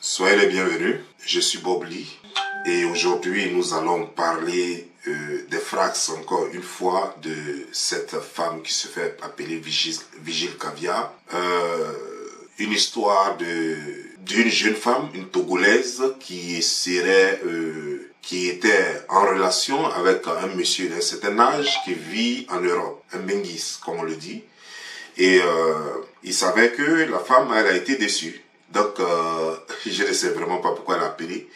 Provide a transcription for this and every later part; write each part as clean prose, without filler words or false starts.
Soyez les bienvenus, je suis Bob Lee et aujourd'hui nous allons parler des Frax encore une fois de cette femme qui se fait appeler Vigile Caviar. Une histoire d'une jeune femme, une Togolaise qui était en relation avec un monsieur d'un certain âge qui vit en Europe, un Benguis comme on le dit. Et il savait que la femme, elle a été déçue. Donc, je ne sais vraiment pas pourquoi elle a appelé.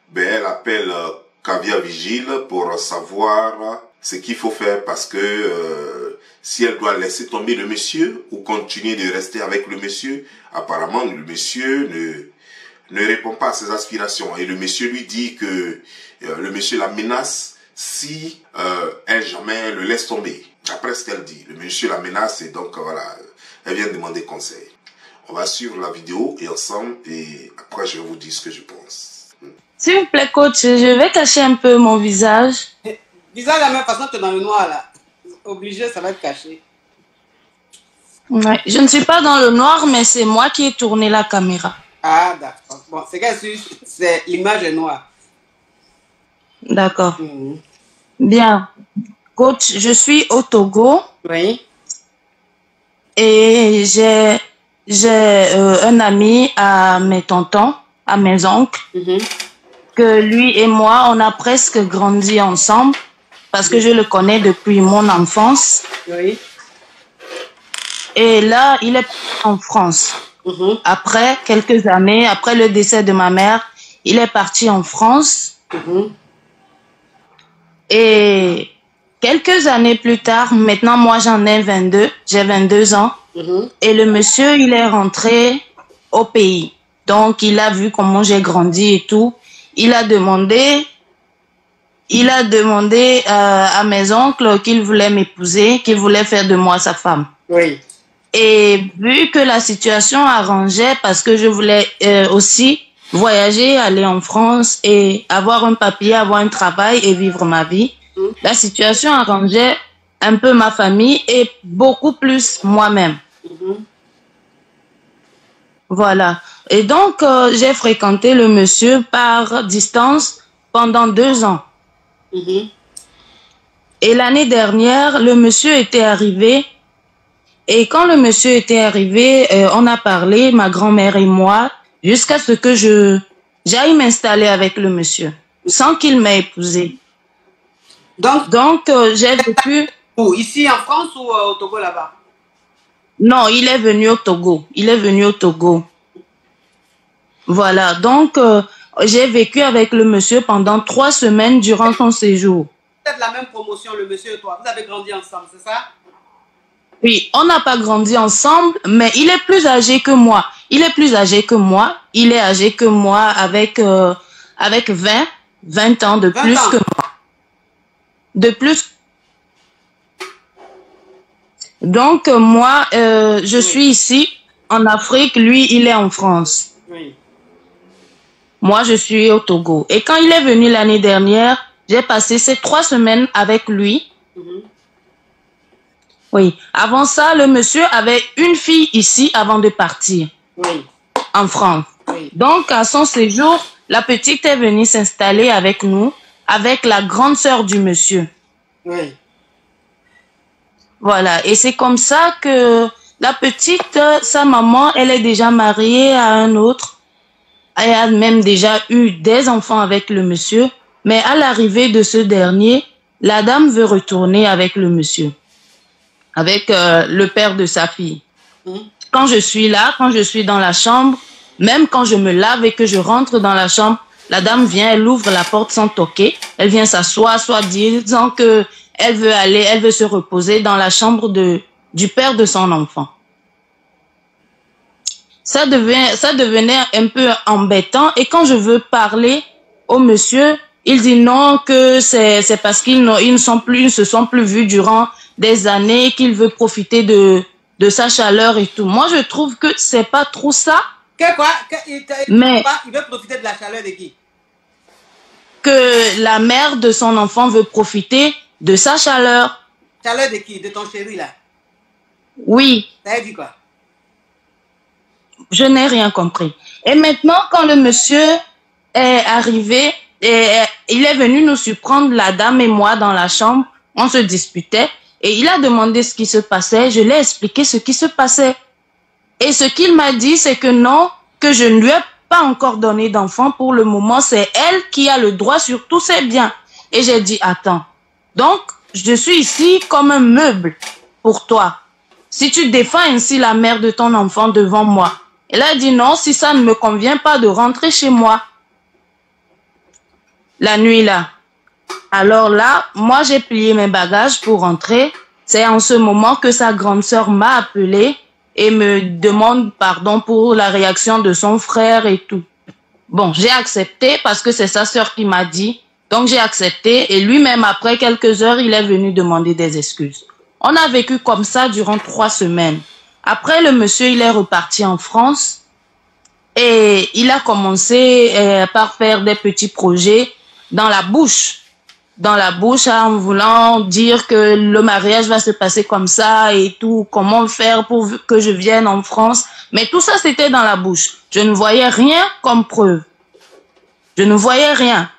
Ben, elle appelle Caviar Vigile pour savoir ce qu'il faut faire parce que si elle doit laisser tomber le monsieur ou continuer de rester avec le monsieur, apparemment le monsieur ne répond pas à ses aspirations. Et le monsieur lui dit que le monsieur la menace si elle jamais le laisse tomber. Après ce qu'elle dit, le monsieur la menace et donc voilà, elle vient demander conseil. On va suivre la vidéo et ensemble et après je vais vous dire ce que je pense. S'il vous plaît, coach, je vais cacher un peu mon visage. Visage de la même façon que dans le noir là. Obligé, ça va être caché. Ouais, je ne suis pas dans le noir, mais c'est moi qui ai tourné la caméra. Ah, d'accord. Bon, c'est l'image est noire. D'accord. Bien. Coach, je suis au Togo. Oui. Et j'ai un ami à mes tontons, à mes oncles, que lui et moi, on a presque grandi ensemble parce que je le connais depuis mon enfance. Oui. Et là, il est en France. Après quelques années, après le décès de ma mère, il est parti en France. Et quelques années plus tard, maintenant moi j'en ai 22, j'ai 22 ans. Et le monsieur, il est rentré au pays. Donc, il a vu comment j'ai grandi et tout. Il a demandé à mes oncles qu'il voulait m'épouser, qu'il voulait faire de moi sa femme. Oui. Et vu que la situation arrangeait, parce que je voulais aussi voyager, aller en France et avoir un papier, avoir un travail et vivre ma vie, la situation arrangeait un peu ma famille et beaucoup plus moi-même. Voilà. Et donc, j'ai fréquenté le monsieur par distance pendant 2 ans. Et l'année dernière, le monsieur était arrivé. Et quand le monsieur était arrivé, on a parlé, ma grand-mère et moi, jusqu'à ce que j'aille m'installer avec le monsieur, sans qu'il m'ait épousée. Donc j'ai vécu... Où? Ici en France ou au Togo là-bas? Non, il est venu au Togo. Il est venu au Togo. Voilà. Donc, j'ai vécu avec le monsieur pendant 3 semaines durant son séjour. Vous êtes la même promotion, le monsieur et toi. Vous avez grandi ensemble, c'est ça? Oui, on n'a pas grandi ensemble, mais il est plus âgé que moi. Il est plus âgé que moi. Il est âgé que moi avec 20 ans de plus que moi. De plus. Donc, moi, je suis ici, en Afrique. Lui, il est en France. Oui. Moi, je suis au Togo. Et quand il est venu l'année dernière, j'ai passé ces 3 semaines avec lui. Oui. Avant ça, le monsieur avait une fille ici avant de partir. Oui. En France. Oui. Donc, à son séjour, la petite est venue s'installer avec nous, avec la grande sœur du monsieur. Oui. Voilà. Et c'est comme ça que la petite, sa maman, elle est déjà mariée à un autre. Elle a même déjà eu des enfants avec le monsieur. Mais à l'arrivée de ce dernier, la dame veut retourner avec le monsieur. Avec le père de sa fille. Quand je suis là, quand je suis dans la chambre, même quand je me lave et que je rentre dans la chambre, la dame vient, elle ouvre la porte sans toquer. Elle vient s'asseoir, soit disant que elle veut se reposer dans la chambre du père de son enfant. Ça devenait un peu embêtant. Et quand je veux parler au monsieur, il dit non, que c'est parce qu'ils ne se sont plus vus durant des années, qu'il veut profiter de sa chaleur et tout. Moi, je trouve que c'est pas trop ça. Mais il veut profiter de la chaleur de qui? Que la mère de son enfant veut profiter de sa chaleur. Chaleur de qui? De ton chéri là? Oui. Ça veut dire quoi? Je n'ai rien compris. Et maintenant, quand le monsieur est arrivé, et il est venu nous surprendre, la dame et moi, dans la chambre, on se disputait, et il a demandé ce qui se passait, je l'ai expliqué ce qui se passait. Et ce qu'il m'a dit, c'est que non, que je ne lui ai pas encore donné d'enfant pour le moment, c'est elle qui a le droit sur tous ses biens. Et j'ai dit, attends, donc je suis ici comme un meuble pour toi. Si tu défends ainsi la mère de ton enfant devant moi. Elle a dit non, si ça ne me convient pas de rentrer chez moi. La nuit là. Alors là, moi j'ai plié mes bagages pour rentrer. C'est en ce moment que sa grande sœur m'a appelé et me demande pardon pour la réaction de son frère et tout. Bon, j'ai accepté parce que c'est sa sœur qui m'a dit. Donc j'ai accepté et lui-même après quelques heures, il est venu demander des excuses. On a vécu comme ça durant 3 semaines. Après, le monsieur, il est reparti en France et il a commencé par faire des petits projets dans la bouche. Dans la bouche, en voulant dire que le mariage va se passer comme ça et tout, comment faire pour que je vienne en France. Mais tout ça, c'était dans la bouche. Je ne voyais rien comme preuve. Je ne voyais rien.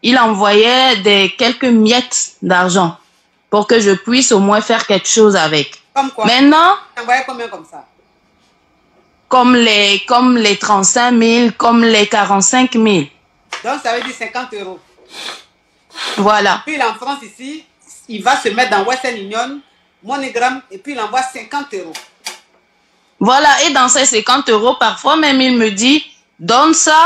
Il envoyait quelques miettes d'argent pour que je puisse au moins faire quelque chose avec. Comme quoi? Maintenant, Tu envoyais combien comme ça? comme les 35 000, comme les 45 000. Donc, ça veut dire 50 €. Voilà. Puis, il est en France ici, il va se mettre dans Western Union, MoneyGram, et puis il envoie 50 €. Voilà. Et dans ces 50 €, parfois même, il me dit, donne 15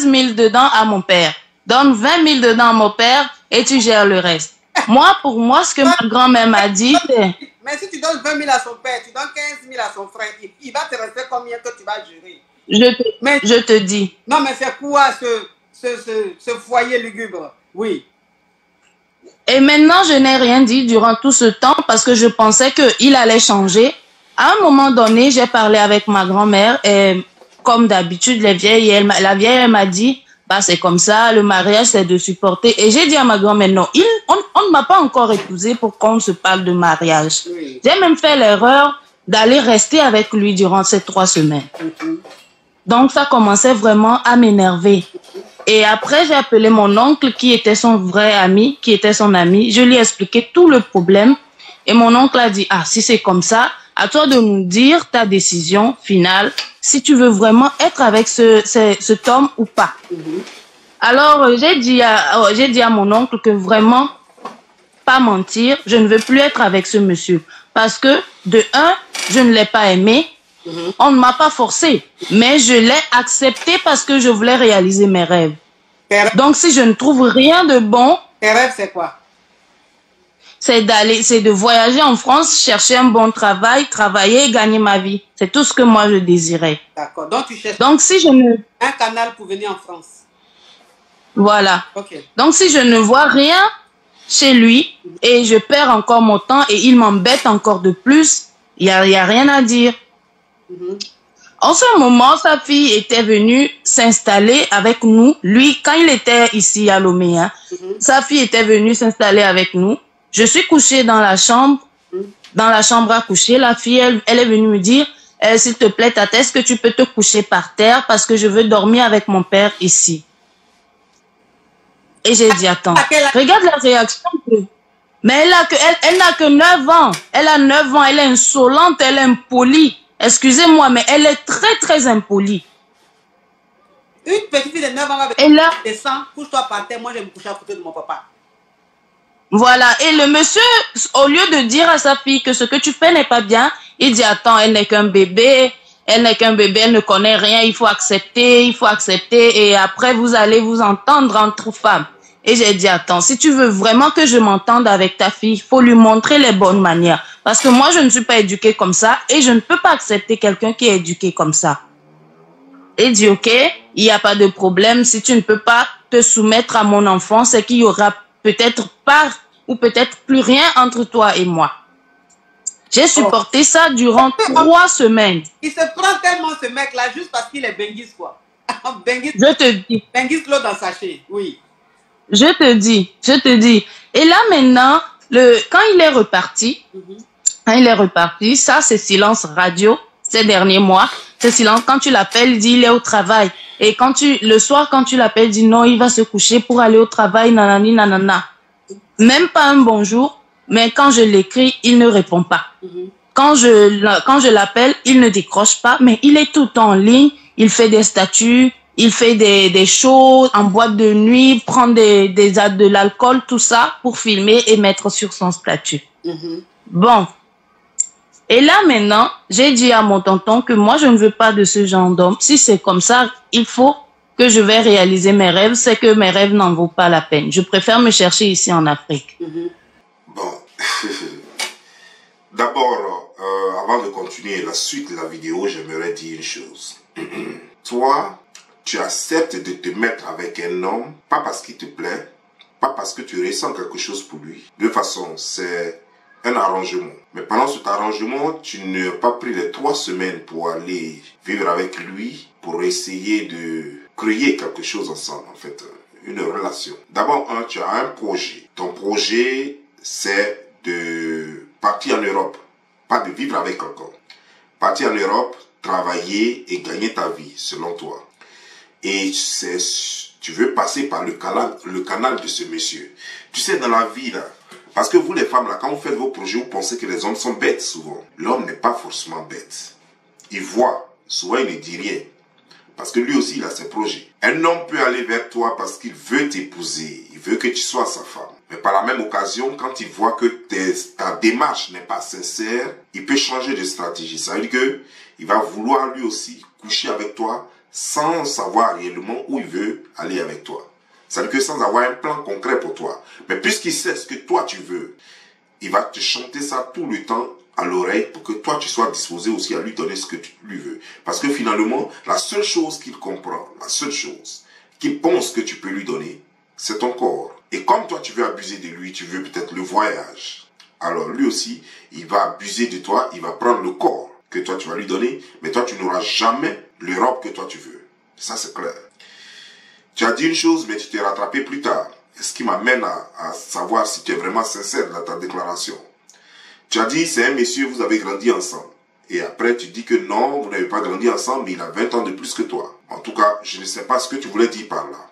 000 dedans à mon père. Donne 20 000 dedans à mon père et tu gères le reste. Moi, pour moi, ce que ma grand-mère m'a dit, c'est... Mais si tu donnes 20 000 à son père, tu donnes 15 000 à son frère, il va te rester combien que tu vas gérer? Je te dis. Non, mais c'est quoi ce foyer lugubre? Oui. Et maintenant, je n'ai rien dit durant tout ce temps parce que je pensais qu'il allait changer. À un moment donné, j'ai parlé avec ma grand-mère et comme d'habitude, la vieille, elle m'a dit, bah, c'est comme ça, le mariage, c'est de supporter. Et j'ai dit à ma grand-mère, non, on ne m'a pas encore épousée pour qu'on se parle de mariage. Oui. J'ai même fait l'erreur d'aller rester avec lui durant ces 3 semaines. Donc, ça commençait vraiment à m'énerver. Et après, j'ai appelé mon oncle qui était son vrai ami, qui était son ami. Je lui ai expliqué tout le problème. Et mon oncle a dit, ah, si c'est comme ça, à toi de nous dire ta décision finale, si tu veux vraiment être avec cet homme ou pas. Alors, j'ai dit à mon oncle que vraiment, pas mentir, je ne veux plus être avec ce monsieur. Parce que, de un, je ne l'ai pas aimé. On ne m'a pas forcé, mais je l'ai accepté parce que je voulais réaliser mes rêves. Donc, si je ne trouve rien de bon... Tes rêves, c'est quoi? C'est de voyager en France, chercher un bon travail, travailler et gagner ma vie. C'est tout ce que moi je désirais. D'accord. Donc, tu cherches si je ne... un canal pour venir en France. Voilà. Ok. Donc, si je ne vois rien chez lui et je perds encore mon temps et il m'embête encore de plus, il n'y a rien à dire. En ce moment, sa fille était venue s'installer avec nous. Lui, quand il était ici à Lomé, sa fille était venue s'installer avec nous. Je suis couchée dans la chambre à coucher. La fille, elle est venue me dire, s'il te plaît, tata, est-ce que tu peux te coucher par terre parce que je veux dormir avec mon père ici. Et j'ai dit, attends, regarde la réaction. Mais elle n'a que 9 ans. Elle a 9 ans, elle est insolente, elle est impolie. Excusez-moi, mais elle est très, très impolie. Une petite fille de 9 ans avec et là, descend, couche-toi par terre, moi je vais me coucher à côté de mon papa. Voilà, et le monsieur, au lieu de dire à sa fille que ce que tu fais n'est pas bien, il dit, attends, elle n'est qu'un bébé, elle ne connaît rien, il faut accepter, et après vous allez vous entendre entre femmes. Et j'ai dit, attends, si tu veux vraiment que je m'entende avec ta fille, il faut lui montrer les bonnes manières. Parce que moi, je ne suis pas éduquée comme ça et je ne peux pas accepter quelqu'un qui est éduqué comme ça. Et dit, ok, il n'y a pas de problème. Si tu ne peux pas te soumettre à mon enfant, c'est qu'il y aura peut-être pas ou peut-être plus rien entre toi et moi. J'ai supporté ça durant 3 semaines. Il se prend tellement ce mec-là juste parce qu'il est Benguis, quoi. Benguis, je te dis. Benguis Claude dans sachet, oui. Je te dis. Et là maintenant, quand il est reparti, ça c'est silence radio. ces derniers mois. C'est silence. Quand tu l'appelles, il dit il est au travail. Et le soir, quand tu l'appelles, il dit non, il va se coucher pour aller au travail, nanani, nanana. Même pas un bonjour, mais quand je l'écris, il ne répond pas. Quand je l'appelle, il ne décroche pas, mais il est tout le temps en ligne, il fait des statuts, il fait des shows en boîte de nuit, prend de l'alcool, tout ça, pour filmer et mettre sur son statut. Bon. Et là, maintenant, j'ai dit à mon tonton que moi, je ne veux pas de ce genre d'homme. Si c'est comme ça, il faut que je vais réaliser mes rêves. C'est que mes rêves n'en vaut pas la peine. Je préfère me chercher ici en Afrique. Bon. D'abord, avant de continuer la suite de la vidéo, j'aimerais dire une chose. Toi, tu acceptes de te mettre avec un homme, pas parce qu'il te plaît, pas parce que tu ressens quelque chose pour lui. De toute façon, c'est un arrangement. Mais pendant cet arrangement, tu n'as pas pris les 3 semaines pour aller vivre avec lui, pour essayer de créer quelque chose ensemble, en fait, une relation. D'abord, tu as un projet. Ton projet, c'est de partir en Europe, pas de vivre avec quelqu'un. Partir en Europe, travailler et gagner ta vie, selon toi. Et tu veux passer par le canal de ce monsieur. Tu sais, dans la vie, là, parce que vous les femmes, là, quand vous faites vos projets, vous pensez que les hommes sont bêtes, souvent. L'homme n'est pas forcément bête. Il voit, souvent il ne dit rien. Parce que lui aussi, il a ses projets. Un homme peut aller vers toi parce qu'il veut t'épouser. Il veut que tu sois sa femme. Mais par la même occasion, quand il voit que ta démarche n'est pas sincère, il peut changer de stratégie. Ça veut dire qu'il va vouloir lui aussi coucher avec toi sans savoir réellement où il veut aller avec toi. Ça veut dire que sans avoir un plan concret pour toi. Mais puisqu'il sait ce que toi tu veux, il va te chanter ça tout le temps à l'oreille pour que toi tu sois disposé aussi à lui donner ce que tu lui veux. Parce que finalement, la seule chose qu'il comprend, la seule chose qu'il pense que tu peux lui donner, c'est ton corps. Et comme toi tu veux abuser de lui, tu veux peut-être le voyage. Alors lui aussi, il va abuser de toi, il va prendre le corps que toi tu vas lui donner, mais toi tu n'auras jamais l'Europe que toi tu veux. Ça c'est clair. Tu as dit une chose, mais tu t'es rattrapé plus tard. Ce qui m'amène à savoir si tu es vraiment sincère dans ta déclaration. Tu as dit, c'est un monsieur, vous avez grandi ensemble. Et après, tu dis que non, vous n'avez pas grandi ensemble, mais il a 20 ans de plus que toi. En tout cas, je ne sais pas ce que tu voulais dire par là.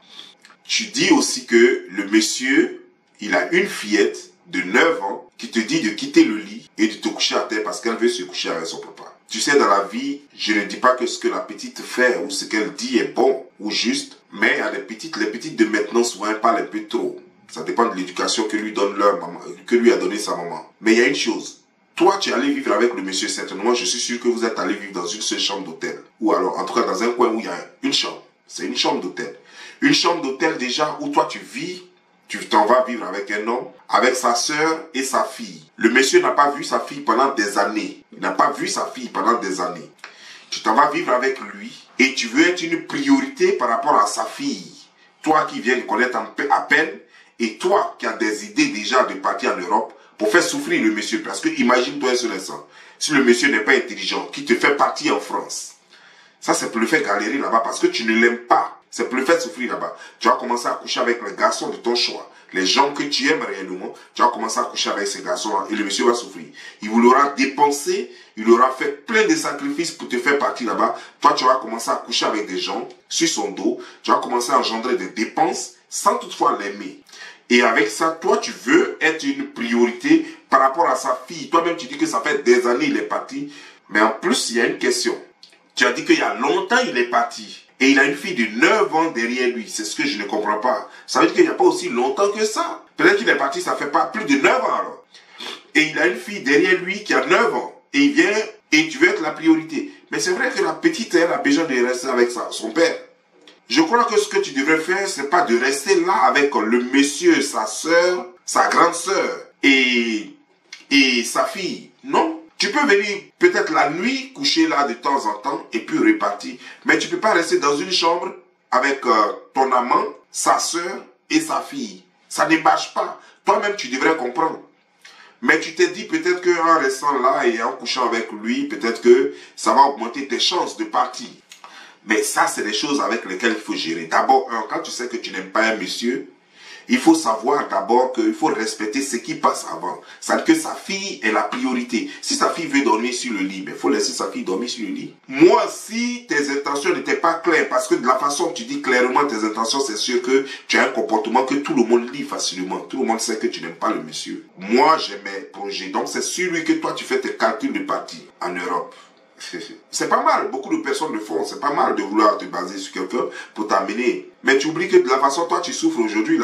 Tu dis aussi que le monsieur, il a une fillette de 9 ans qui te dit de quitter le lit et de te coucher à terre parce qu'elle veut se coucher avec son papa. Tu sais, dans la vie, je ne dis pas que ce que la petite fait ou ce qu'elle dit est bon ou juste, mais à les petites de maintenant souvent elles parlent un peu trop. Ça dépend de l'éducation que lui donne leur maman, que lui a donné sa maman. Mais il y a une chose. Toi, tu es allé vivre avec le monsieur, certainement, je suis sûr que vous êtes allé vivre dans une seule chambre d'hôtel. Ou alors, en tout cas, dans un coin où il y a une chambre. C'est une chambre d'hôtel. Une chambre d'hôtel déjà où toi tu vis, tu t'en vas vivre avec un homme, avec sa sœur et sa fille. Le monsieur n'a pas vu sa fille pendant des années. Il n'a pas vu sa fille pendant des années. Tu t'en vas vivre avec lui et tu veux être une priorité par rapport à sa fille. Toi qui viens de connaître à peine et toi qui as des idées déjà de partir en Europe pour faire souffrir le monsieur. Parce que imagine-toi un seul instant, si le monsieur n'est pas intelligent, qui te fait partir en France. Ça, c'est pour le faire galérer là-bas parce que tu ne l'aimes pas. C'est pour le faire souffrir là-bas. Tu vas commencer à coucher avec les garçons de ton choix. Les gens que tu aimes réellement, tu vas commencer à coucher avec ces garçons-là et le monsieur va souffrir. Il vous l'aura dépensé, il aura fait plein de sacrifices pour te faire partir là-bas. Toi, tu vas commencer à coucher avec des gens sur son dos. Tu vas commencer à engendrer des dépenses sans toutefois l'aimer. Et avec ça, toi, tu veux être une priorité par rapport à sa fille. Toi-même, tu dis que ça fait des années qu'il est parti. Mais en plus, il y a une question. Tu as dit qu'il y a longtemps, il est parti. Et il a une fille de 9 ans derrière lui. C'est ce que je ne comprends pas. Ça veut dire qu'il n'y a pas aussi longtemps que ça. Peut-être qu'il est parti, ça fait pas plus de 9 ans alors. Et il a une fille derrière lui qui a 9 ans. Et il vient et tu veux être la priorité. Mais c'est vrai que la petite, elle a besoin de rester avec son père. Je crois que ce que tu devrais faire, c'est pas de rester là avec le monsieur, sa soeur, sa grande soeur et sa fille. Non. Tu peux venir peut-être la nuit, coucher là de temps en temps et puis repartir. Mais tu ne peux pas rester dans une chambre avec ton amant, sa soeur et sa fille. Ça ne marche pas. Toi-même, tu devrais comprendre. Mais tu t'es dit peut-être qu'en restant là et en couchant avec lui, peut-être que ça va augmenter tes chances de partir. Mais ça, c'est des choses avec lesquelles il faut gérer. D'abord, quand tu sais que tu n'aimes pas un monsieur, il faut savoir d'abord qu'il faut respecter ce qui passe avant. C'est-à-dire que sa fille est la priorité. Si sa fille veut dormir sur le lit, il faut laisser sa fille dormir sur le lit. Moi, si tes intentions n'étaient pas claires, parce que de la façon que tu dis clairement tes intentions, c'est sûr que tu as un comportement que tout le monde lit facilement. Tout le monde sait que tu n'aimes pas le monsieur. Moi, j'ai mes projets. Donc, c'est sur lui que toi, tu fais tes calculs de partie en Europe. C'est pas mal, beaucoup de personnes le font. C'est pas mal de vouloir te baser sur quelqu'un pour t'amener. Mais tu oublies que de la façon toi tu souffres aujourd'hui,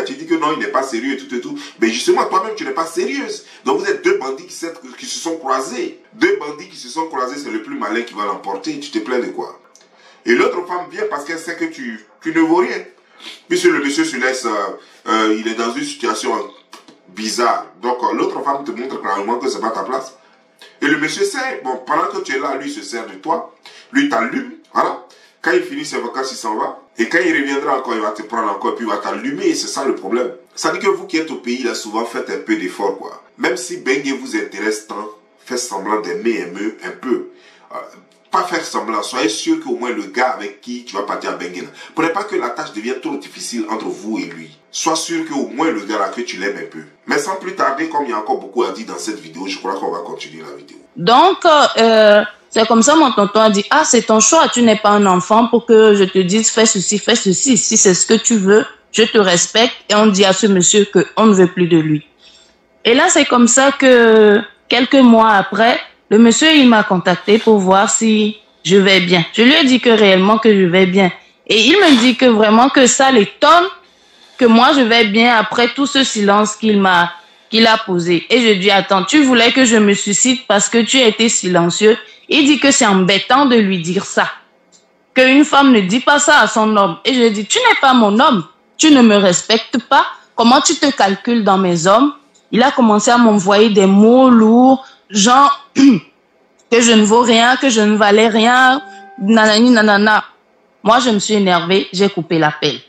tu dis que non, il n'est pas sérieux et tout et tout. Mais justement, toi-même, tu n'es pas sérieuse. Donc vous êtes deux bandits qui se sont croisés. Deux bandits qui se sont croisés, c'est le plus malin qui va l'emporter. Tu te plains de quoi? Et l'autre femme vient parce qu'elle sait que tu ne vaux rien. Puisque le monsieur se laisse, il est dans une situation bizarre. Donc l'autre femme te montre clairement que c'est pas ta place. Et le monsieur sait, bon, pendant que tu es là, lui se sert de toi, lui t'allume, voilà. Quand il finit ses vacances, il s'en va. Et quand il reviendra encore, il va te prendre encore, puis il va t'allumer, et c'est ça le problème. Ça dit que vous qui êtes au pays, là, souvent, faites un peu d'effort, quoi. Même si Bengue vous intéresse tant, faites semblant d'aimer un peu. Pas faire semblant, soyez sûr qu'au moins le gars avec qui tu vas partir à Bengue, prenez pas que la tâche devienne trop difficile entre vous et lui. Sois sûr qu'au moins le gars là, que tu l'aimes un peu. Mais sans plus tarder, comme il y a encore beaucoup à dire dans cette vidéo, je crois qu'on va continuer la vidéo. Donc, c'est comme ça, mon tonton a dit, ah, c'est ton choix, tu n'es pas un enfant pour que je te dise, fais ceci, fais ceci. Si c'est ce que tu veux, je te respecte. Et on dit à ce monsieur qu'on ne veut plus de lui. Et là, c'est comme ça que quelques mois après, le monsieur, il m'a contacté pour voir si je vais bien. Je lui ai dit que réellement que je vais bien. Et il me dit que vraiment que ça l'étonne, que moi je vais bien après tout ce silence qu'il a posé. Et je dis, attends, tu voulais que je me suicide parce que tu as été silencieux. Il dit que c'est embêtant de lui dire ça. Qu'une femme ne dit pas ça à son homme. Et je lui dis, tu n'es pas mon homme. Tu ne me respectes pas. Comment tu te calcules dans mes hommes? Il a commencé à m'envoyer des mots lourds, genre que je ne vaux rien, que je ne valais rien, nanani nanana. Moi, je me suis énervée, j'ai coupé l'appel.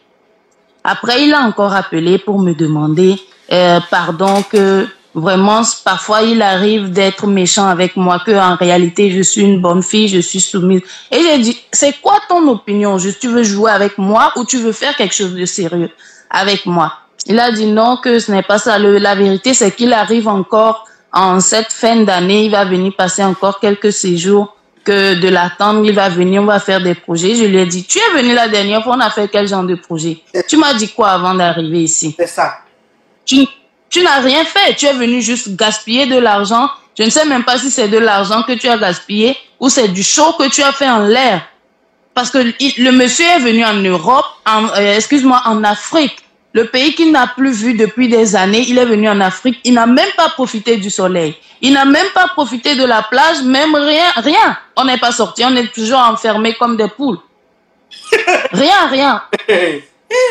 Après, il a encore appelé pour me demander pardon, que vraiment, parfois, il arrive d'être méchant avec moi, que en réalité, je suis une bonne fille, je suis soumise. Et j'ai dit, c'est quoi ton opinion? Juste, tu veux jouer avec moi ou tu veux faire quelque chose de sérieux avec moi? Il a dit non, que ce n'est pas ça. La vérité, c'est qu'il arrive encore en cette fin d'année, il va venir passer encore quelques séjours, que de l'attendre, il va venir, on va faire des projets. Je lui ai dit, tu es venu la dernière fois, on a fait quel genre de projet? Tu m'as dit quoi avant d'arriver ici? C'est ça. Tu n'as rien fait, tu es venu juste gaspiller de l'argent. Je ne sais même pas si c'est de l'argent que tu as gaspillé ou c'est du show que tu as fait en l'air. Parce que le monsieur est venu en Europe, en Afrique. Le pays qu'il n'a plus vu depuis des années, il est venu en Afrique, il n'a même pas profité du soleil. Il n'a même pas profité de la plage, même rien. On n'est pas sorti, on est toujours enfermés comme des poules. Rien.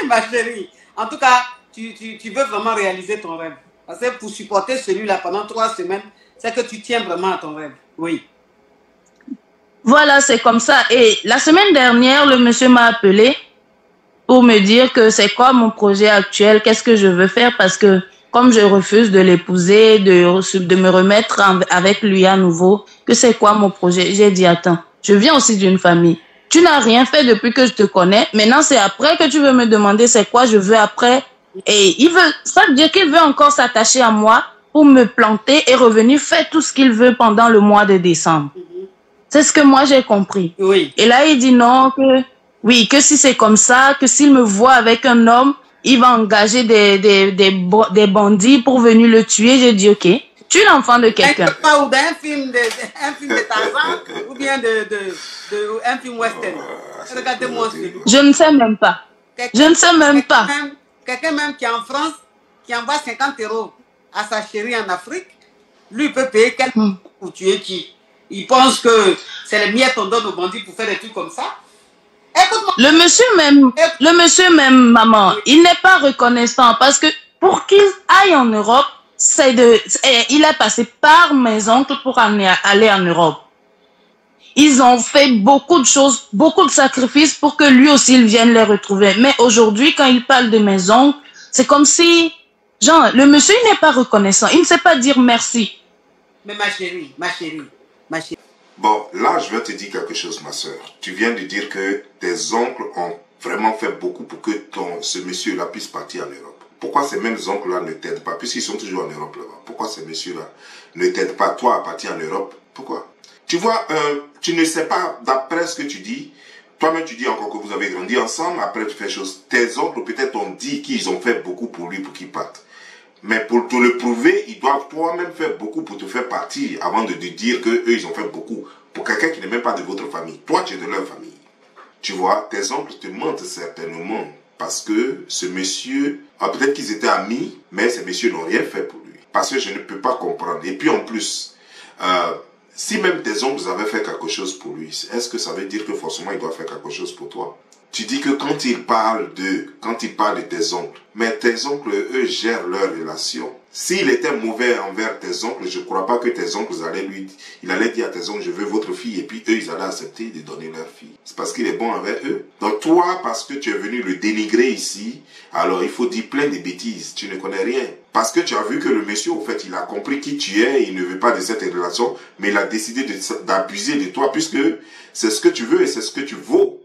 Ma chérie, en tout cas, tu veux vraiment réaliser ton rêve. Parce que pour supporter celui-là pendant 3 semaines, c'est que tu tiens vraiment à ton rêve. Oui. Voilà, c'est comme ça. Et la semaine dernière, le monsieur m'a appelé pour me dire que c'est quoi mon projet actuel, qu'est-ce que je veux faire, parce que comme je refuse de l'épouser, de me remettre avec lui à nouveau, que c'est quoi mon projet. J'ai dit, attends, je viens aussi d'une famille. Tu n'as rien fait depuis que je te connais. Maintenant, c'est après que tu veux me demander c'est quoi je veux après. Et ça veut dire qu'il veut encore s'attacher à moi pour me planter et revenir faire tout ce qu'il veut pendant le mois de décembre. C'est ce que moi j'ai compris. Oui. Et là, il dit non, que si c'est comme ça, que s'il me voit avec un homme, il va engager des bandits pour venir le tuer. J'ai dit, ok, tu es l'enfant de quelqu'un. Ou d'un film de Tarzan ou bien un film western. Regardez-moi celui. Je ne sais même pas. Quelqu'un même qui est en France, qui envoie 50 € à sa chérie en Afrique, lui il peut payer quelqu'un pour tuer qui? Il pense que c'est les miettes qu'on donne aux bandits pour faire des trucs comme ça. Écoute-moi. Le monsieur même, maman, il n'est pas reconnaissant parce que pour qu'il aille en Europe, il est passé par mes oncles pour aller en Europe. Ils ont fait beaucoup de choses, beaucoup de sacrifices pour que lui aussi il vienne les retrouver. Mais aujourd'hui, quand il parle de mes oncles, c'est comme si, genre, le monsieur il n'est pas reconnaissant, il ne sait pas dire merci. Mais ma chérie. Bon, là, je vais te dire quelque chose, ma soeur. Tu viens de dire que tes oncles ont vraiment fait beaucoup pour que ce monsieur-là puisse partir en Europe? Pourquoi ces mêmes oncles-là ne t'aident pas, puisqu'ils sont toujours en Europe là-bas? Pourquoi ces messieurs-là ne t'aident pas, toi, à partir en Europe? Pourquoi? Tu vois, tu ne sais pas, d'après ce que tu dis, toi-même tu dis encore que vous avez grandi ensemble, après tu fais chose. Tes oncles peut-être ont dit qu'ils ont fait beaucoup pour lui pour qu'il parte. Mais pour te le prouver, ils doivent toi-même faire beaucoup pour te faire partir avant de te dire qu'eux, ils ont fait beaucoup. Pour quelqu'un qui n'est même pas de votre famille. Toi, tu es de leur famille. Tu vois, tes oncles te mentent certainement. Parce que ce monsieur, peut-être qu'ils étaient amis, mais ces messieurs n'ont rien fait pour lui. Parce que je ne peux pas comprendre. Et puis en plus, si même tes oncles avaient fait quelque chose pour lui, est-ce que ça veut dire que forcément il doit faire quelque chose pour toi? Tu dis que quand il parle de tes oncles, mais tes oncles, eux, gèrent leur relation. S'il était mauvais envers tes oncles, je ne crois pas que tes oncles il allait dire à tes oncles, je veux votre fille, et puis eux, ils allaient accepter de donner leur fille. C'est parce qu'il est bon envers eux. Donc toi, parce que tu es venu le dénigrer ici, alors il faut dire plein de bêtises, tu ne connais rien. Parce que tu as vu que le monsieur, au fait, il a compris qui tu es, il ne veut pas de cette relation, mais il a décidé d'abuser de toi, puisque c'est ce que tu veux et c'est ce que tu vaux.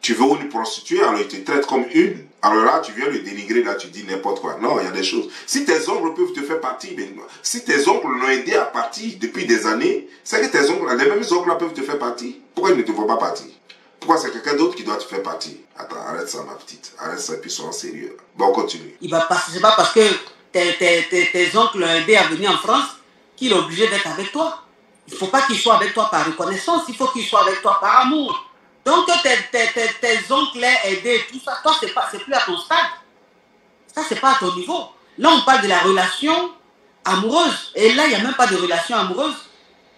Tu veux une prostituée, alors il te traite comme une. Alors là, tu viens le dénigrer, là, tu dis n'importe quoi. Non, il y a des choses. Si tes oncles peuvent te faire partir, si tes oncles l'ont aidé à partir depuis des années, c'est que tes oncles, les mêmes oncles là peuvent te faire partir. Pourquoi ils ne te font pas partir? Pourquoi c'est quelqu'un d'autre qui doit te faire partir? Attends, arrête ça, ma petite. Arrête ça, et puis sois sérieux. Bon, on continue. Il va passer, c'est pas parce que tes oncles l'ont aidé à venir en France qu'il est obligé d'être avec toi. Il ne faut pas qu'il soit avec toi par reconnaissance, il faut qu'il soit avec toi par amour. Donc tes oncles l'aient aidé et tout ça, toi c'est plus à ton stade. Ça c'est pas à ton niveau. Là on parle de la relation amoureuse. Et là il n'y a même pas de relation amoureuse.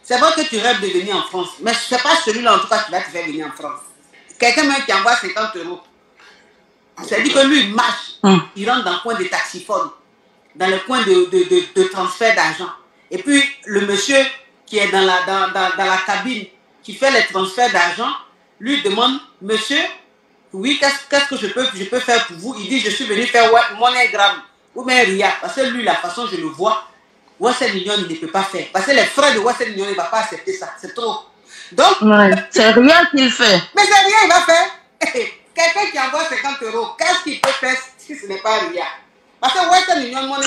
C'est vrai que tu rêves de venir en France. Mais ce n'est pas celui-là en tout cas qui va te faire venir en France. Quelqu'un même qui envoie 50 €. C'est-à-dire que lui il marche. Il rentre dans le coin des taxiphones. Dans le coin de transfert d'argent. Et puis le monsieur qui est dans la cabine, qui fait les transferts d'argent, lui demande, monsieur, oui, qu'est-ce que je peux faire pour vous? Il dit, je suis venu faire MoneyGram ou bien Ria. Parce que lui, la façon dont je le vois, Western Union, il ne peut pas faire. Parce que les frais de Western Union, il ne va pas accepter ça. C'est trop. Donc, c'est rien qu'il fait. Mais c'est rien, il va faire. Quelqu'un qui envoie 50 €, qu'est-ce qu'il peut faire si ce n'est pas Ria? Parce que Western Union,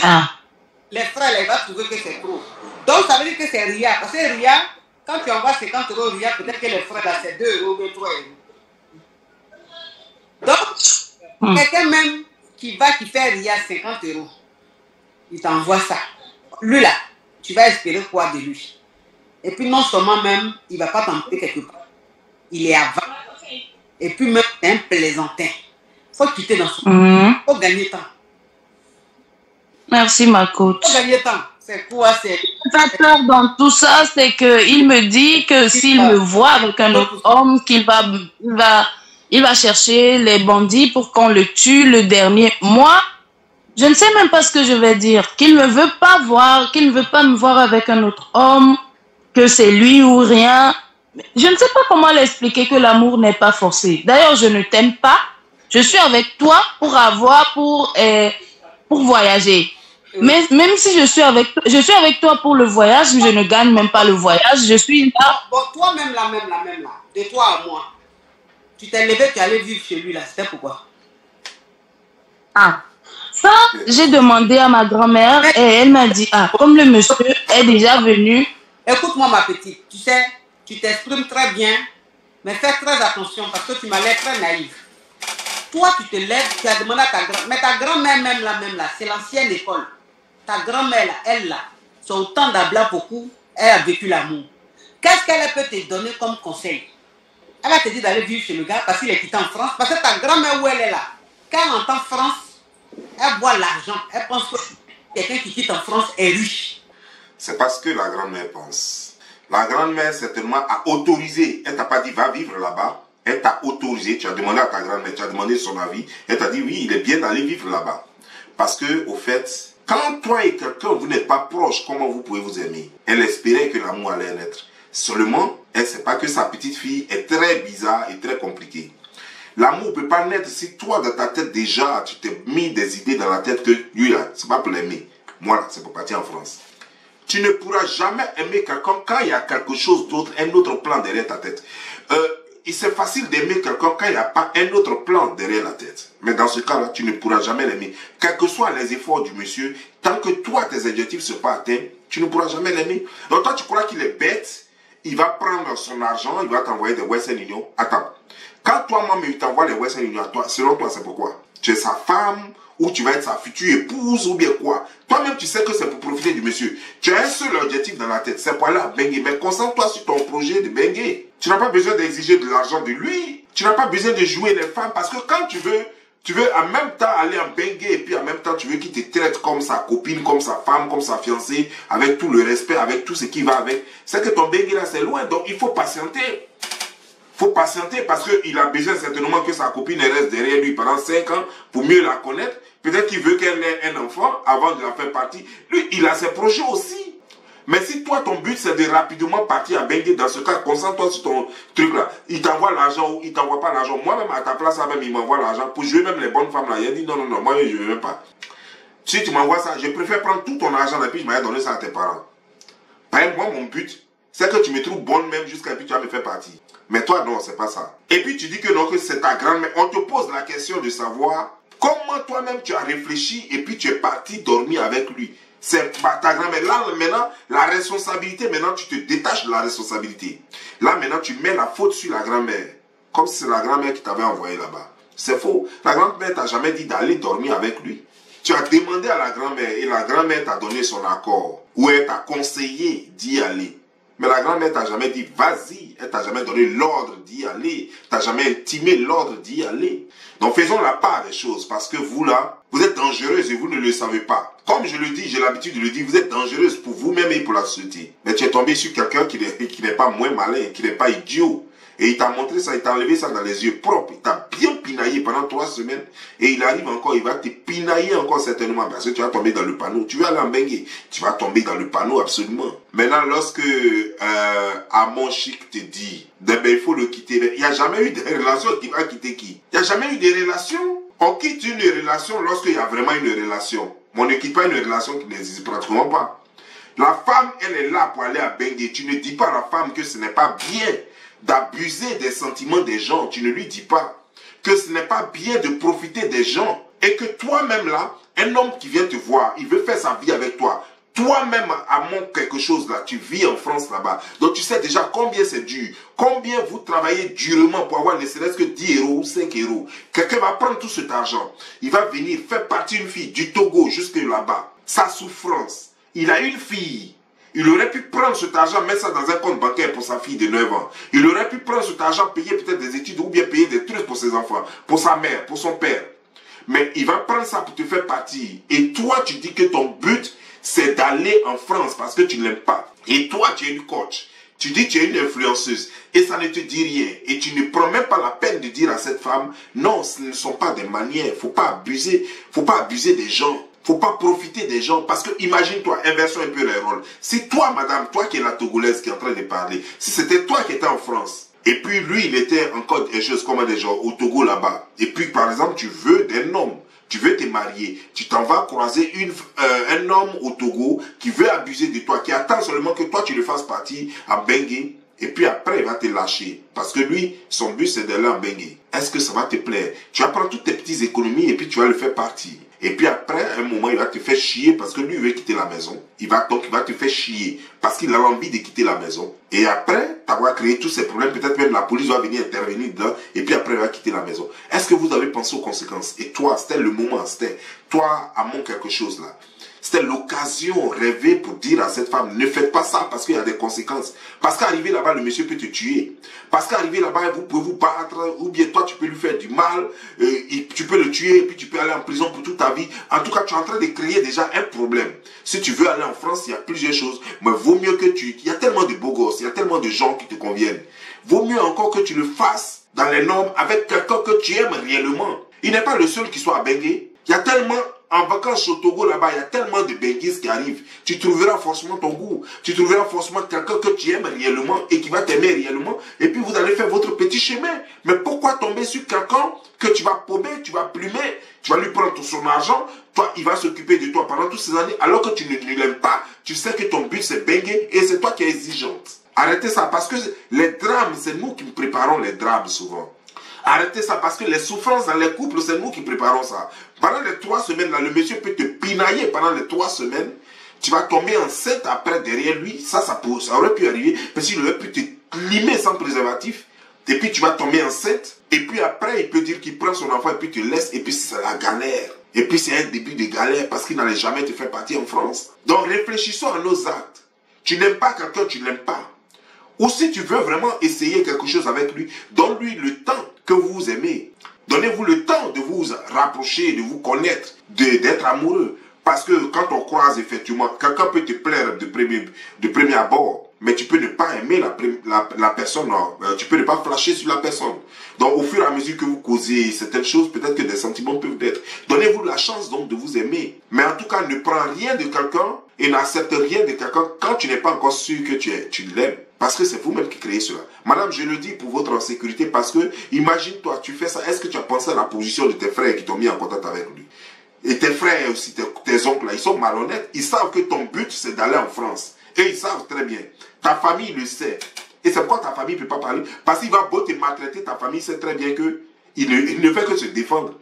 les frais, là, il va trouver que c'est trop. Donc, ça veut dire que c'est Ria. Parce que Ria, quand tu envoies 50 € Ria, peut-être que les frais là, c'est 2 € ou 3 €. Donc, quelqu'un même qui fait Ria 50 €, il t'envoie ça. Lui là, tu vas espérer quoi de lui? Et puis non seulement même, il ne va pas t'emmener quelque part. Il est avant. Et puis même, c'est un plaisantin. Il faut quitter dans son... Il faut gagner temps. Merci ma coach. Il faut gagner temps. C'est quoi? C'est... Le peur dans tout ça, c'est qu'il me dit que s'il me voit avec un autre homme, qu'il va chercher les bandits pour qu'on le tue le dernier. Moi, je ne sais même pas ce que je vais dire. Qu'il ne veut pas voir, qu'il ne veut pas me voir avec un autre homme, que c'est lui ou rien. Je ne sais pas comment l'expliquer que l'amour n'est pas forcé. D'ailleurs, je ne t'aime pas. Je suis avec toi pour voyager. Mais même si je suis avec toi pour le voyage, je ne gagne même pas le voyage, je suis là. Bon, toi-même là, de toi à moi, tu t'es levé, tu allais vivre chez lui là, c'était pourquoi? Ça, j'ai demandé à ma grand-mère et elle m'a dit, comme le monsieur est déjà venu. Écoute-moi ma petite, tu sais, tu t'exprimes très bien, mais fais très attention parce que tu m'as l'air très naïve. Toi, tu te lèves, tu as demandé à ta grand-mère, mais ta grand-mère même là, c'est l'ancienne école. Ta grand-mère, elle, là, son temps d'Abla beaucoup, elle a vécu l'amour. Qu'est-ce qu'elle peut te donner comme conseil? Elle va te dire d'aller vivre chez le gars parce qu'il est quitté en France. Parce que ta grand-mère, où elle est là, quand elle entend France, elle voit l'argent. Elle pense que quelqu'un qui quitte en France est riche. C'est parce que la grand-mère pense. La grand-mère, certainement, a autorisé. Elle t'a pas dit, va vivre là-bas. Elle t'a autorisé. Tu as demandé à ta grand-mère, tu as demandé son avis. Elle t'a dit, oui, il est bien d'aller vivre là-bas. Parce que, au fait, quand toi et quelqu'un, vous n'êtes pas proches, comment vous pouvez vous aimer? Elle espérait que l'amour allait naître. Seulement, elle ne sait pas que sa petite fille est très bizarre et très compliquée. L'amour ne peut pas naître si toi, dans ta tête, déjà, tu t'es mis des idées dans la tête que lui, là, c'est pas pour l'aimer. Moi, là, c'est pour partir en France. Tu ne pourras jamais aimer quelqu'un quand il y a quelque chose d'autre, un autre plan derrière ta tête. c'est facile d'aimer quelqu'un quand il n'y a pas un autre plan derrière la tête. Mais dans ce cas-là, tu ne pourras jamais l'aimer. Quels que soient les efforts du monsieur, tant que toi, tes objectifs ne sont pas atteints, tu ne pourras jamais l'aimer. Donc toi, tu crois qu'il est bête, il va prendre son argent, il va t'envoyer des Western Union. Attends, quand toi-même, il t'envoie les Western Union à toi, selon toi, c'est pourquoi? Tu es sa femme, ou tu vas être sa future épouse, ou bien quoi? Toi-même, tu sais que c'est pour profiter du monsieur. Tu as un seul objectif dans la tête, c'est pour aller à Bengué. Mais concentre-toi sur ton projet de Bengué. Tu n'as pas besoin d'exiger de l'argent de lui. Tu n'as pas besoin de jouer les femmes, parce que quand tu veux en même temps aller en Bengué, et puis en même temps, tu veux qu'il te traite comme sa copine, comme sa femme, comme sa fiancée, avec tout le respect, avec tout ce qui va avec. C'est que ton Bengué là, c'est loin, donc il faut patienter. Faut patienter parce qu'il a besoin certainement que sa copine reste derrière lui pendant 5 ans pour mieux la connaître. Peut-être qu'il veut qu'elle ait un enfant avant de la faire partie. Lui, il a ses projets aussi. Mais si toi, ton but, c'est de rapidement partir à Bengué, dans ce cas, concentre-toi sur ton truc là. Il t'envoie l'argent ou il t'envoie pas l'argent. Moi-même, à ta place, même, il m'envoie l'argent. Pour jouer même les bonnes femmes là, il a dit non, moi, je ne veux même pas. Si tu m'envoies ça, je préfère prendre tout ton argent et puis je m'avais donné ça à tes parents. Par exemple, moi, mon but, c'est que tu me trouves bonne même jusqu'à puis tu vas me faire partir. Mais toi, non, c'est pas ça. Et puis tu dis que non, que c'est ta grand-mère. On te pose la question de savoir comment toi-même tu as réfléchi et puis tu es parti dormir avec lui. C'est ta grand-mère. Là, maintenant, la responsabilité, maintenant, tu te détaches de la responsabilité. Là, maintenant, tu mets la faute sur la grand-mère. Comme si c'est la grand-mère qui t'avait envoyé là-bas. C'est faux. La grand-mère t'a jamais dit d'aller dormir avec lui. Tu as demandé à la grand-mère et la grand-mère t'a donné son accord. Ou elle t'a conseillé d'y aller. Mais la grand-mère t'a jamais dit vas-y, elle t'a jamais donné l'ordre d'y aller, t'a jamais intimé l'ordre d'y aller. Donc faisons la part des choses parce que vous là, vous êtes dangereuse et vous ne le savez pas. Comme je le dis, j'ai l'habitude de le dire, vous êtes dangereuse pour vous-même et pour la société. Mais tu es tombé sur quelqu'un qui n'est pas moins malin, qui n'est pas idiot. Et il t'a montré ça, il t'a enlevé ça dans les yeux propres. Il t'a bien pinaillé pendant 3 semaines. Et il arrive encore, il va te pinailler encore certainement. Parce que tu vas tomber dans le panneau. Tu vas aller en Bengué. Tu vas tomber dans le panneau absolument. Maintenant, lorsque Amon Chic te dit, ben, il faut le quitter. Il n'y a jamais eu de relation qui va quitter qui? Il n'y a jamais eu de relation. On quitte une relation lorsqu'il y a vraiment une relation. Mais on ne quitte pas une relation qui n'existe pratiquement pas. La femme, elle est là pour aller à Bengué. Tu ne dis pas à la femme que ce n'est pas bien d'abuser des sentiments des gens. Tu ne lui dis pas que ce n'est pas bien de profiter des gens. Et que toi-même là, un homme qui vient te voir, il veut faire sa vie avec toi. Toi-même, à mon quelque chose là, tu vis en France là-bas. Donc tu sais déjà combien c'est dur. Combien vous travaillez durement pour avoir ne serait-ce que 10 euros ou 5 euros. Quelqu'un va prendre tout cet argent. Il va venir faire partir une fille du Togo jusque là-bas. Sa souffrance. Il a une fille. Il aurait pu prendre cet argent, mettre ça dans un compte bancaire pour sa fille de 9 ans. Il aurait pu prendre cet argent, payer peut-être des études ou bien payer des trucs pour ses enfants, pour sa mère, pour son père. Mais il va prendre ça pour te faire partir. Et toi, tu dis que ton but, c'est d'aller en France parce que tu ne l'aimes pas. Et toi, tu es une coach. Tu dis que tu es une influenceuse. Et ça ne te dit rien. Et tu ne prends même pas la peine de dire à cette femme, non, ce ne sont pas des manières. Il ne faut pas abuser. Faut pas abuser des gens. Faut pas profiter des gens parce que imagine-toi, inversons un peu les rôles. Si toi, madame, toi qui es la Togolaise qui est en train de parler, si c'était toi qui étais en France, et puis lui, il était encore des choses comme des gens au Togo là-bas, et puis par exemple, tu veux d'un homme, tu veux te marier, tu t'en vas croiser un homme au Togo qui veut abuser de toi, qui attend seulement que toi tu le fasses partir à Bengué, et puis après il va te lâcher. Parce que lui, son but c'est d'aller en Bengué. Est-ce que ça va te plaire? Tu vas prendre toutes tes petites économies et puis tu vas le faire partir. Et puis après, à un moment, il va te faire chier parce que lui, il veut quitter la maison. Il va te faire chier parce qu'il a envie de quitter la maison. Et après, tu vas créer tous ces problèmes. Peut-être même la police va venir intervenir dedans. Et puis après, il va quitter la maison. Est-ce que vous avez pensé aux conséquences? Et toi, c'était le moment, c'était toi, à mon quelque chose là. C'était l'occasion rêvée pour dire à cette femme, ne faites pas ça parce qu'il y a des conséquences. Parce qu'arriver là-bas, le monsieur peut te tuer. Parce qu'arriver là-bas, vous pouvez vous battre, ou bien toi, tu peux lui faire du mal, tu peux le tuer, et puis tu peux aller en prison pour toute ta vie. En tout cas, tu es en train de créer déjà un problème. Si tu veux aller en France, il y a plusieurs choses, mais vaut mieux que il y a tellement de beaux gosses, il y a tellement de gens qui te conviennent. Vaut mieux encore que tu le fasses dans les normes avec quelqu'un que tu aimes réellement. Il n'est pas le seul qui soit à Bengué. Il y a tellement... En vacances au Togo, là-bas, il y a tellement de benguistes qui arrivent. Tu trouveras forcément ton goût. Tu trouveras forcément quelqu'un que tu aimes réellement et qui va t'aimer réellement. Et puis, vous allez faire votre petit chemin. Mais pourquoi tomber sur quelqu'un que tu vas paumer, tu vas plumer, tu vas lui prendre son argent, toi, il va s'occuper de toi pendant toutes ces années, alors que tu ne l'aimes pas. Tu sais que ton but, c'est Bengué et c'est toi qui es exigeante. Arrêtez ça parce que les drames, c'est nous qui préparons les drames souvent. Arrêtez ça parce que les souffrances dans les couples, c'est nous qui préparons ça. Pendant les 3 semaines, là, le monsieur peut te pinailler pendant les 3 semaines. Tu vas tomber enceinte après derrière lui. Ça aurait pu arriver. Parce qu'il aurait pu te limer sans préservatif. Et puis tu vas tomber enceinte. Et puis après, il peut dire qu'il prend son enfant et puis te laisse. Et puis c'est la galère. Et puis c'est un début de galère parce qu'il n'allait jamais te faire partir en France. Donc réfléchissons à nos actes. Tu n'aimes pas quelqu'un, tu ne l'aimes pas. Ou si tu veux vraiment essayer quelque chose avec lui, donne-lui le temps que vous vous aimez. Donnez-vous le temps de vous rapprocher, de vous connaître, d'être amoureux. Parce que quand on croise effectivement, quelqu'un peut te plaire de premier abord, mais tu peux ne pas aimer la personne, tu peux ne pas flasher sur la personne. Donc au fur et à mesure que vous causez certaines choses, peut-être que des sentiments peuvent être. Donnez-vous la chance donc de vous aimer. Mais en tout cas, ne prends rien de quelqu'un et n'accepte rien de quelqu'un quand tu n'es pas encore sûr que tu l'aimes. Parce que c'est vous-même qui créez cela. Madame, je le dis pour votre sécurité parce que, imagine-toi, tu fais ça. Est-ce que tu as pensé à la position de tes frères qui t'ont mis en contact avec lui? Et tes frères aussi, tes oncles là, ils sont malhonnêtes. Ils savent que ton but, c'est d'aller en France. Et ils savent très bien. Ta famille le sait. Et c'est pourquoi ta famille ne peut pas parler. Parce qu'il va beau te maltraiter, ta famille sait très bien qu'il ne fait que se défendre.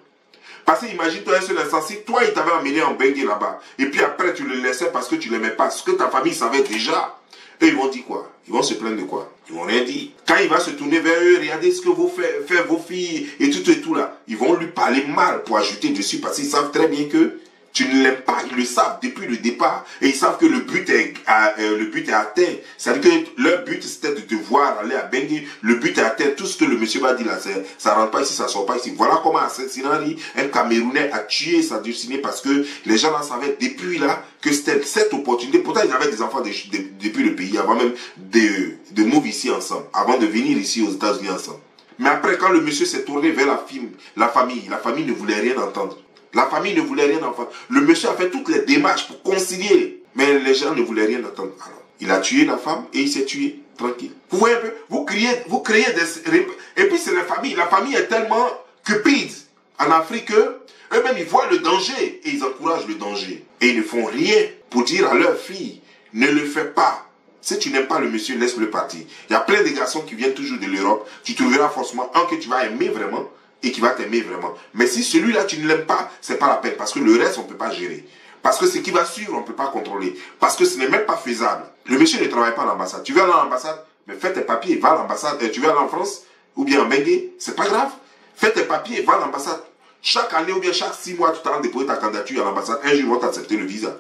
Parce que imagine-toi un seul instant, si toi, il t'avait emmené en Bengue là-bas, et puis après, tu le laissais parce que tu ne l'aimais pas, ce que ta famille savait déjà. Et ils vont dire quoi? Ils vont se plaindre de quoi? Ils vont rien dire. Quand il va se tourner vers eux, regardez ce que vous faites vos filles et tout là. Ils vont lui parler mal pour ajouter dessus parce qu'ils savent très bien que tu ne l'aimes pas. Ils le savent depuis le départ. Et ils savent que le but est atteint. C'est-à-dire que leur but c'était de te voir aller à Bengue. Le but est atteint. Tout ce que le monsieur va dire là, ça rentre pas ici, ça sort pas ici. Voilà comment un Camerounais a tué sa destinée parce que les gens là savaient depuis là que c'était cette opportunité. Pourtant, ils avaient des enfants depuis le pays, avant même de move ici ensemble, avant de venir ici aux États-Unis ensemble. Mais après, quand le monsieur s'est tourné vers la famille ne voulait rien entendre. La famille ne voulait rien entendre. Le monsieur a fait toutes les démarches pour concilier, mais les gens ne voulaient rien entendre. Alors, il a tué la femme et il s'est tué tranquille. Vous voyez un peu, vous créez des... Et puis c'est la famille. La famille est tellement cupide en Afrique que eux-mêmes ils voient le danger et ils encouragent le danger. Et ils ne font rien pour dire à leur fille, ne le fais pas. Si tu n'aimes pas le monsieur, laisse-le partir. Il y a plein de garçons qui viennent toujours de l'Europe. Tu trouveras forcément un que tu vas aimer vraiment et qui va t'aimer vraiment. Mais si celui-là, tu ne l'aimes pas, c'est pas la peine. Parce que le reste, on ne peut pas gérer. Parce que ce qui va suivre, on ne peut pas contrôler. Parce que ce n'est même pas faisable. Le monsieur ne travaille pas à l'ambassade. Tu veux aller à l'ambassade, mais fais tes papiers, va à l'ambassade. Tu veux aller en France ou bien en Bengue, c'est pas grave. Fais tes papiers, va à l'ambassade. Chaque année ou bien chaque 6 mois, tu t'as déposé ta candidature à l'ambassade. Un jour, ils vont t'accepter le visa.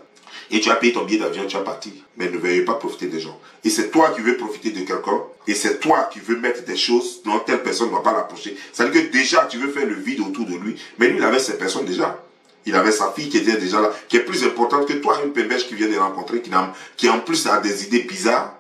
Et tu as payé ton billet d'avion, tu vas partir. Mais ne veuillez pas profiter des gens. Et c'est toi qui veux profiter de quelqu'un. Et c'est toi qui veux mettre des choses dont telle personne ne va pas l'approcher. C'est-à-dire que déjà, tu veux faire le vide autour de lui. Mais lui, il avait ces personnes déjà. Il avait sa fille qui était déjà là, qui est plus importante que toi, une pembèche qui vient de rencontrer, qui en plus a des idées bizarres.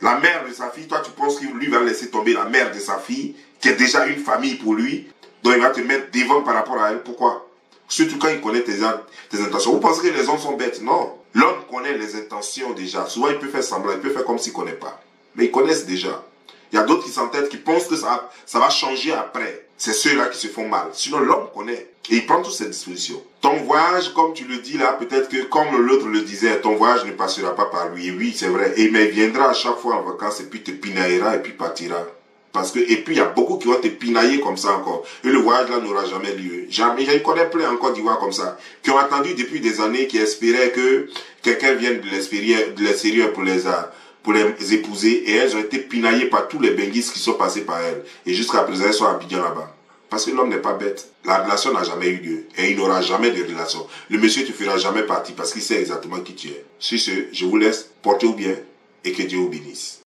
La mère de sa fille, toi, tu penses qu'il lui va laisser tomber la mère de sa fille, qui est déjà une famille pour lui, donc il va te mettre devant par rapport à elle. Pourquoi? Surtout quand il connaît tes intentions. Vous pensez que les hommes sont bêtes? Non. L'homme connaît les intentions déjà. Souvent, il peut faire semblant, il peut faire comme s'il ne connaît pas. Mais ils connaissent déjà. Il y a d'autres qui s'entêtent, qui pensent que ça va changer après. C'est ceux-là qui se font mal. Sinon, l'homme connaît. Et il prend toutes ses dispositions. Ton voyage, comme tu le dis là, peut-être que comme l'autre le disait, ton voyage ne passera pas par lui. Et oui, c'est vrai. Et mais il viendra à chaque fois en vacances et puis te pinaillera et puis partira. Parce que, et puis il y a beaucoup qui vont te pinailler comme ça encore. Et le voyage là n'aura jamais lieu. Jamais. Je connais plein en Côte d'Ivoire comme ça. Qui ont attendu depuis des années, qui espéraient que quelqu'un vienne de l'extérieur pour les épouser. Et elles ont été pinaillées par tous les benguistes qui sont passés par elles. Et jusqu'à présent, elles sont à Abidjan là-bas. Parce que l'homme n'est pas bête. La relation n'a jamais eu lieu. Et il n'aura jamais de relation. Le monsieur ne te fera jamais partie parce qu'il sait exactement qui tu es. Sur ce, je vous laisse. Portez-vous bien et que Dieu vous bénisse.